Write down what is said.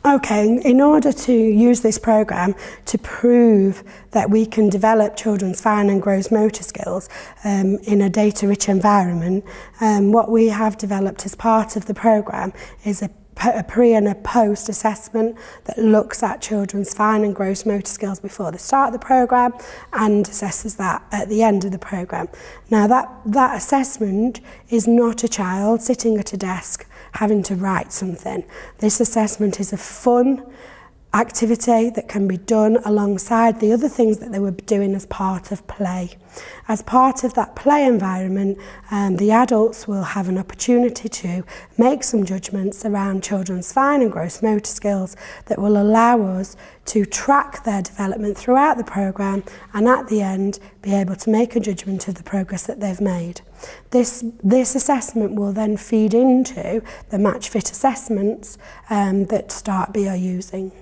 Okay, in order to use this programme to prove that we can develop children's fine and gross motor skills in a data-rich environment, what we have developed as part of the programme is a pre and a post assessment that looks at children's fine and gross motor skills before they start the programme and assesses that at the end of the programme. Now that assessment is not a child sitting at a desk having to write something. This assessment is a fun activity that can be done alongside the other things that they were doing as part of play. As part of that play environment, the adults will have an opportunity to make some judgments around children's fine and gross motor skills that will allow us to track their development throughout the programme and at the end be able to make a judgment of the progress that they've made. This assessment will then feed into the match fit assessments that Start B are using.